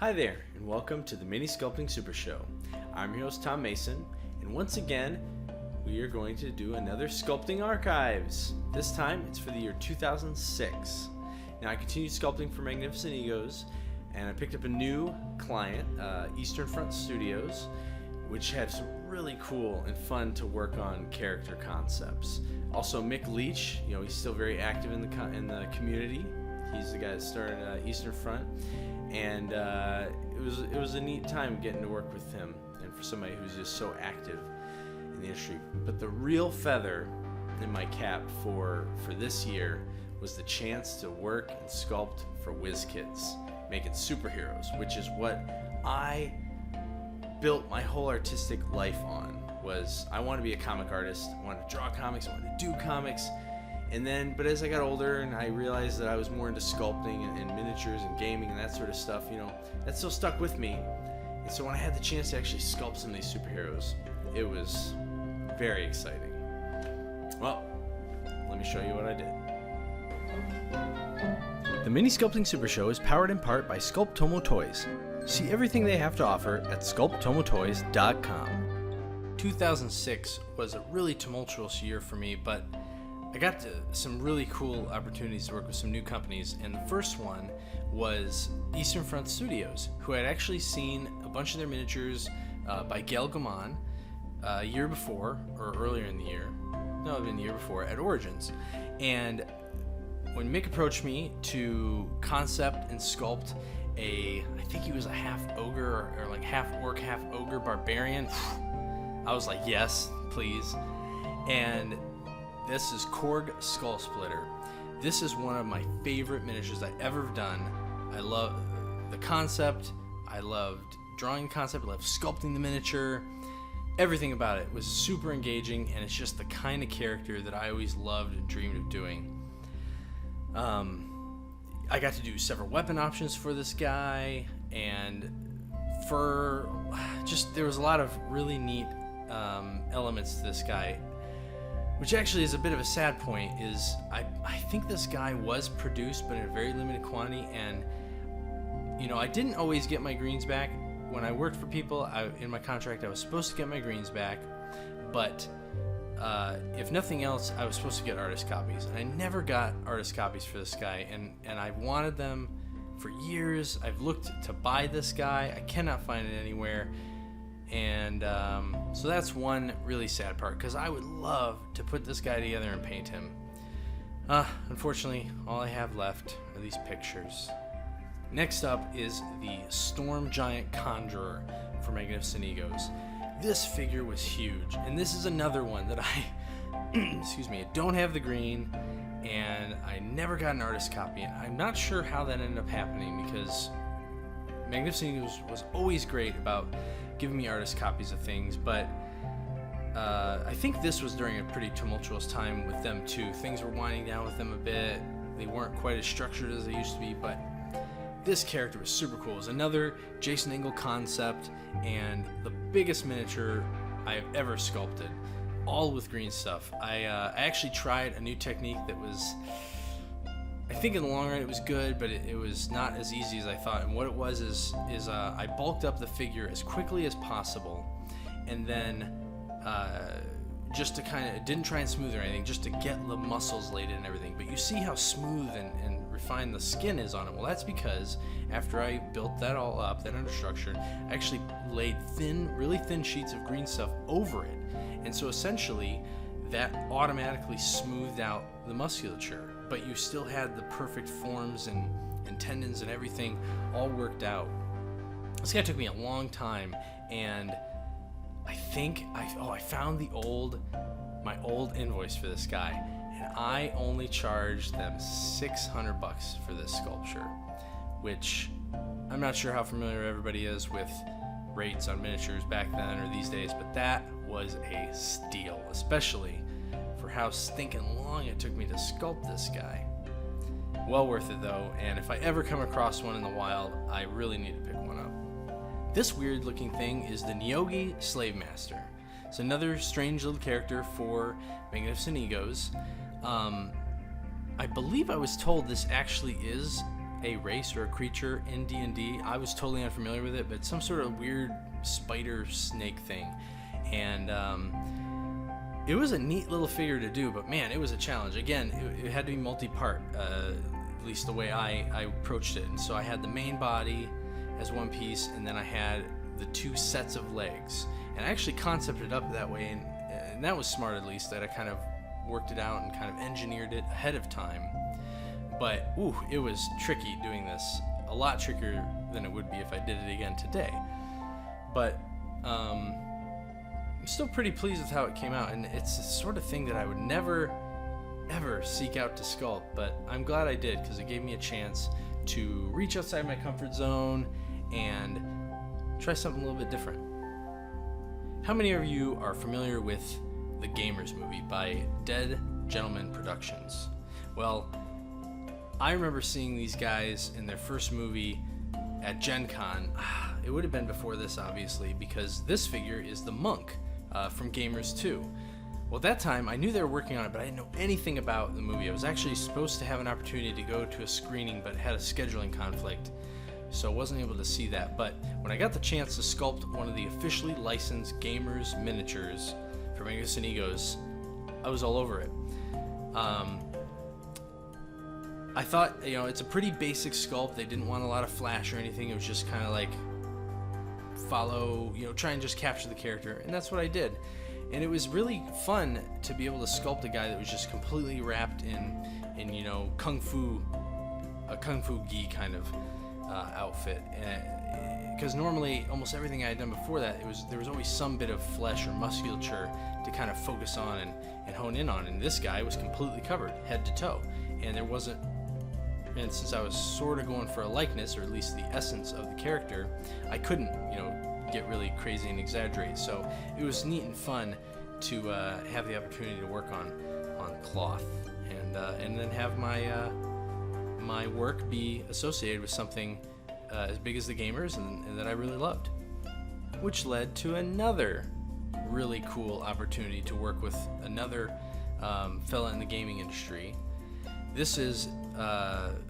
Hi there, and welcome to the Mini Sculpting Super Show. I'm your host, Tom Mason, and once again, we are going to do another Sculpting Archives. This time, it's for the year 2006. Now, I continued sculpting for Magnificent Egos, and I picked up a new client, Eastern Front Studios, which had some really cool and fun to work on character concepts. Also, Mick Leach, he's still very active in the community. He's the guy that started Eastern Front. And it was a neat time getting to work with him, and for somebody who's just so active in the industry. But the real feather in my cap for this year was the chance to work and sculpt for WizKids, making superheroes, which is what I built my whole artistic life on. I wanted to be a comic artist, I wanted to draw comics, I wanted to do comics. But as I got older and I realized that I was more into sculpting and miniatures and gaming and that sort of stuff, that still stuck with me. And so when I had the chance to actually sculpt some of these superheroes, it was very exciting. Well, let me show you what I did. The Mini Sculpting Super Show is powered in part by Sculptomo Toys. See everything they have to offer at sculptomotoys.com. 2006 was a really tumultuous year for me, but I got some really cool opportunities to work with some new companies, and the first one was Eastern Front Studios, who had actually seen a bunch of their miniatures by Gail Gaman a year before, or earlier in the year. No, it had been the year before, at Origins. And when Mick approached me to concept and sculpt I think he was a half ogre, or like half orc, half ogre barbarian, I was like, yes, please. And this is Korg Skullsplitter. This is one of my favorite miniatures I've ever done. I love the concept. I loved drawing the concept. I loved sculpting the miniature. Everything about it was super engaging, and it's just the kind of character that I always loved and dreamed of doing. I got to do several weapon options for this guy, and there was a lot of really neat elements to this guy. Which actually is a bit of a sad point, is I think this guy was produced, but in a very limited quantity, and I didn't always get my greens back. When I worked for people, in my contract I was supposed to get my greens back, but if nothing else, I was supposed to get artist copies, and I never got artist copies for this guy, and I wanted them for years. I've looked to buy this guy, I cannot find it anywhere. And so that's one really sad part, because I would love to put this guy together and paint him. Unfortunately, all I have left are these pictures. Next up is the Storm Giant Conjurer for Magnificent Egos. This figure was huge, and this is another one that I I don't have the green, and I never got an artist copy, and I'm not sure how that ended up happening, because Magnificent Egos was always great about giving me artist copies of things, but I think this was during a pretty tumultuous time with them too. Things were winding down with them a bit. They weren't quite as structured as they used to be, but this character was super cool. It was another Jason Engel concept, and the biggest miniature I have ever sculpted, all with green stuff. I actually tried a new technique that was, I think in the long run it was good, but it was not as easy as I thought. And what it was is I bulked up the figure as quickly as possible, and then just to didn't try and smooth or anything, just to get the muscles laid in and everything. But you see how smooth and refined the skin is on it. Well, that's because after I built that all up, that understructure, I actually laid really thin sheets of green stuff over it. And so essentially that automatically smoothed out the musculature, but you still had the perfect forms and tendons and everything all worked out. This guy took me a long time, and I think I found my old invoice for this guy, and I only charged them $600 for this sculpture, which I'm not sure how familiar everybody is with rates on miniatures back then or these days, but that was a steal, especially for how stinking long it took me to sculpt this guy. Well worth it though, and if I ever come across one in the wild, I really need to pick one up. This weird looking thing is the Yogi Slave Master. It's another strange little character for Magnificent Egos. I believe I was told this actually is a race or a creature in D&D. I was totally unfamiliar with it, but some sort of weird spider snake thing. And it was a neat little figure to do, but man, it was a challenge. Again, it had to be multi-part, at least the way I approached it. And so I had the main body as one piece, and then I had the 2 sets of legs. And I actually concepted it up that way, and that was smart, at least, that I kind of worked it out and kind of engineered it ahead of time. But it was tricky doing this, a lot trickier than it would be if I did it again today. But I'm still pretty pleased with how it came out, and it's the sort of thing that I would never ever seek out to sculpt, but I'm glad I did, because it gave me a chance to reach outside my comfort zone and try something a little bit different. How many of you are familiar with The Gamers Movie by Dead Gentleman Productions? Well, I remember seeing these guys in their first movie at Gen Con. It would have been before this, obviously, because this figure is the monk from Gamers 2. Well, at that time, I knew they were working on it, but I didn't know anything about the movie. I was actually supposed to have an opportunity to go to a screening, but had a scheduling conflict, so I wasn't able to see that. But when I got the chance to sculpt one of the officially licensed Gamers miniatures for Magnificent Egos, I was all over it. I thought, it's a pretty basic sculpt. They didn't want a lot of flash or anything. It was just kind of like follow, try and just capture the character, and that's what I did. And it was really fun to be able to sculpt a guy that was just completely wrapped in kung fu, a kung fu gi kind of outfit. Because normally, almost everything I had done before that, there was always some bit of flesh or musculature to kind of focus on and hone in on. And this guy was completely covered, head to toe, and there wasn't. And since I was sort of going for a likeness, or at least the essence of the character, I couldn't, get really crazy and exaggerate. So it was neat and fun to have the opportunity to work on cloth, and then have my work be associated with something as big as the Gamers and that I really loved, which led to another really cool opportunity to work with another fella in the gaming industry. This is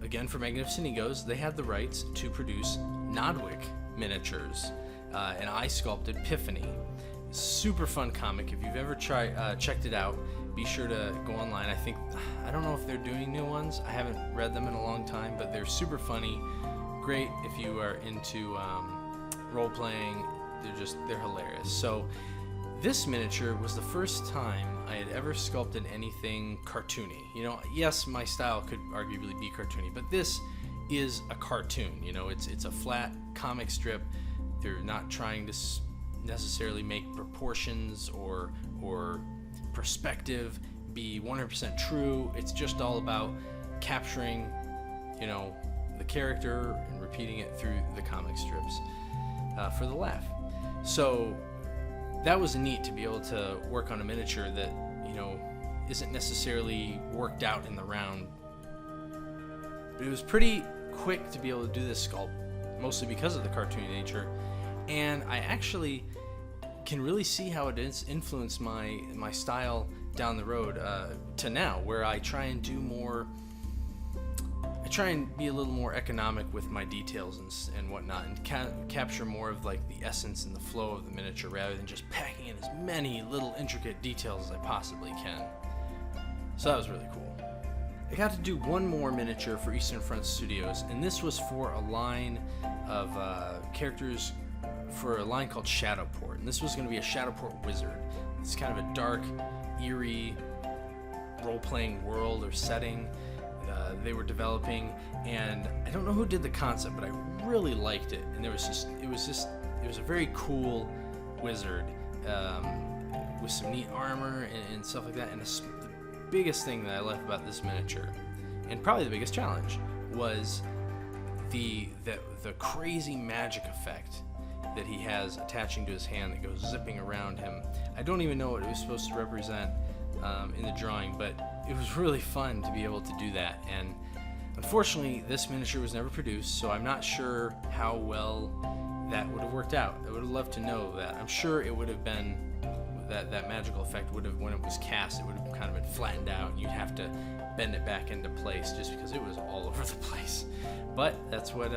again for Magnificent Egos. They had the rights to produce Nodwick miniatures, and I sculpted PIFAN. Super fun comic. If you've ever checked it out, be sure to go online. I don't know if they're doing new ones. I haven't read them in a long time, but they're super funny. Great if you are into role playing. They're hilarious. So this miniature was the first time I had ever sculpted anything cartoony. Yes, my style could arguably be cartoony, but this is a cartoon. It's a flat comic strip. They're not trying to necessarily make proportions or perspective be 100% true. It's just all about capturing, the character and repeating it through the comic strips for the laugh. So that was neat to be able to work on a miniature that, isn't necessarily worked out in the round. But it was pretty quick to be able to do this sculpt, mostly because of the cartoony nature. And I actually can really see how it has influenced my style down the road to now, where I try and do more. I try and be a little more economic with my details and whatnot, and capture more of like the essence and the flow of the miniature, rather than just packing in as many little intricate details as I possibly can. So that was really cool. I got to do one more miniature for Eastern Front Studios, and this was for a line of characters for a line called Shadowport. And this was going to be a Shadowport wizard. It's kind of a dark, eerie role-playing world or setting they were developing, and I don't know who did the concept, but I really liked it. And it was a very cool wizard with some neat armor and stuff like that. And the biggest thing that I liked about this miniature, and probably the biggest challenge, was the crazy magic effect that he has attaching to his hand that goes zipping around him. I don't even know what it was supposed to represent in the drawing, but it was really fun to be able to do that. And unfortunately, this miniature was never produced, so I'm not sure how well that would have worked out. I would have loved to know that. I'm sure it would have been that magical effect would have, when it was cast, it would have kind kind of been flattened out, and you'd have to bend it back into place just because it was all over the place. But that's what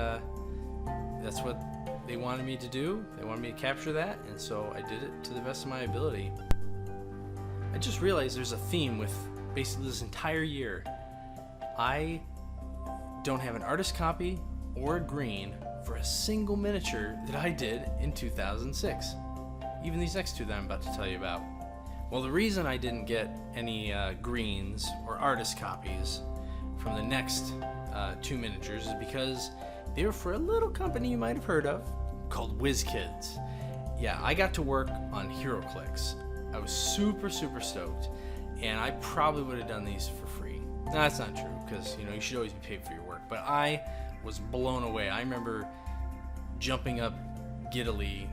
they wanted me to do. They wanted me to capture that, and so I did it to the best of my ability. I just realized there's a theme with basically this entire year. I don't have an artist copy or a green for a single miniature that I did in 2006. Even these next two that I'm about to tell you about. Well, the reason I didn't get any greens or artist copies from the next two miniatures is because they were for a little company you might have heard of called WizKids. Yeah, I got to work on HeroClix. I was super stoked, and I probably would have done these for free. No, that's not true, because you should always be paid for your work. But I was blown away. I remember jumping up giddily,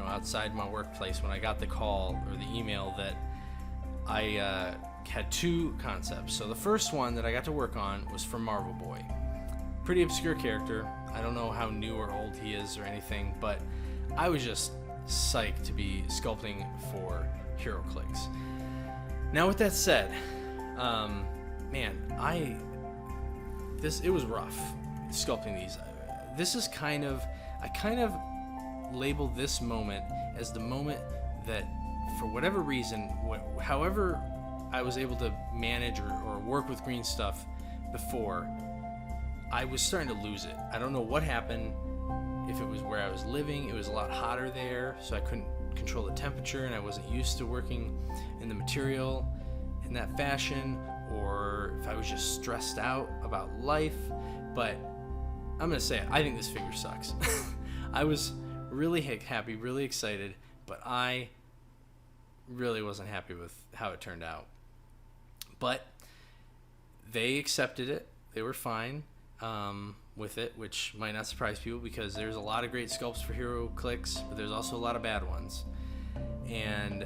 outside my workplace when I got the call or the email that I had two concepts. So the first one that I got to work on was for Marvel Boy. Pretty obscure character. I don't know how new or old he is or anything, but I was just psyched to be sculpting for HeroClix. Now, with that said, it was rough sculpting these. I kind of label this moment as the moment that, for whatever reason, however I was able to manage or work with green stuff before, I was starting to lose it. I don't know what happened. If it was where I was living, it was a lot hotter there, so I couldn't control the temperature, and I wasn't used to working in the material in that fashion, or if I was just stressed out about life. But I'm gonna say it, I think this figure sucks. I was really happy, really excited, but I really wasn't happy with how it turned out. But they accepted it. They were fine with it, which might not surprise people, because there's a lot of great sculpts for HeroClix, but there's also a lot of bad ones. And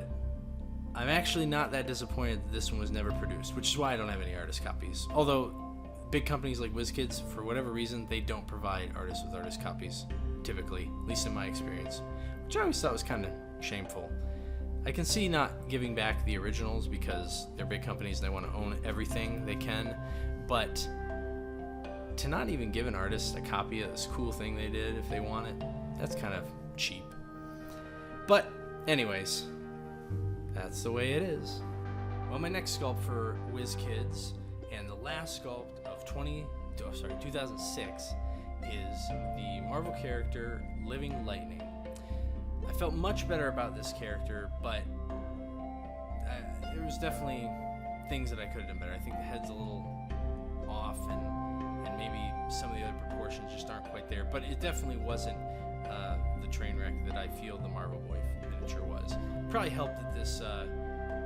I'm actually not that disappointed that this one was never produced, which is why I don't have any artist copies. Although big companies like WizKids, for whatever reason, they don't provide artists with artist copies, typically, at least in my experience, which I always thought was kind of shameful. I can see not giving back the originals because they're big companies and they want to own everything they can, but to not even give an artist a copy of this cool thing they did if they want it, that's kind of cheap. But anyways, that's the way it is. Well, my next sculpt for WizKids and the last sculpt of 2006 is the Marvel character Living Lightning. I felt much better about this character, but there was definitely things that I could have done better. I think the head's a little off, and maybe some of the other proportions just aren't quite there, but it definitely wasn't the train wreck that I feel the Marvel Boy miniature was. Probably helped that this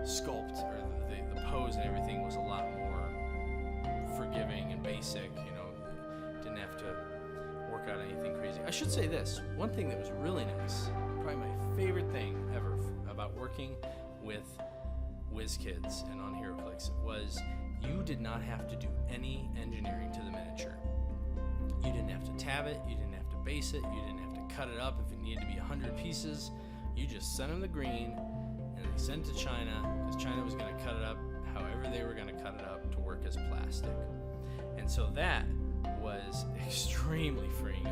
sculpt, or the pose and everything, was a lot more forgiving and basic. Didn't have to work out anything crazy. I should say this, one thing that was really nice, probably my favorite thing ever about working with WizKids and on HeroClix, was you did not have to do any engineering to the miniature. You didn't have to tab it, you didn't have to base it, you didn't have to cut it up if it needed to be 100 pieces. You just sent them the green, and they sent it to China, because China was going to cut it up however they were going to cut it up to work as plastic. And so that was extremely freeing.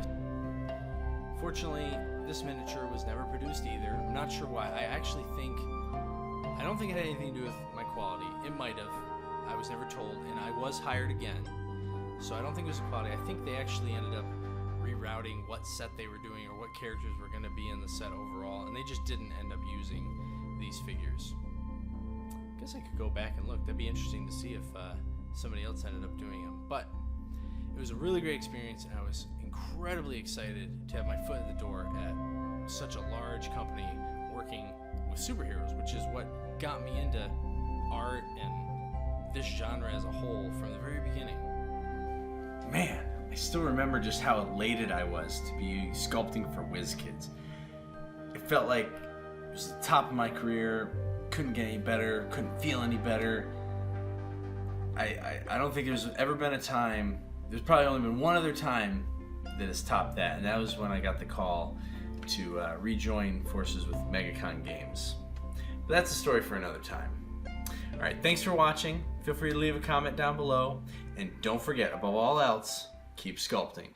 Fortunately, this miniature was never produced either. I'm not sure why. I don't think it had anything to do with my quality. It might have. I was never told, and I was hired again. So I don't think it was the quality. I think they actually ended up rerouting what set they were doing or what characters were going to be in the set overall, and they just didn't end up using these figures. I guess I could go back and look. That'd be interesting to see if somebody else ended up doing them. But it was a really great experience, and I was incredibly excited to have my foot in the door at such a large company working with superheroes, which is what got me into art and this genre as a whole from the very beginning. Man, I still remember just how elated I was to be sculpting for WizKids. It felt like it was the top of my career, couldn't get any better, couldn't feel any better. I don't think there's ever been a time, there's probably only been one other time that has topped that, and that was when I got the call to rejoin forces with MegaCon Games. But that's a story for another time. All right, thanks for watching. Feel free to leave a comment down below. And don't forget, above all else, keep sculpting.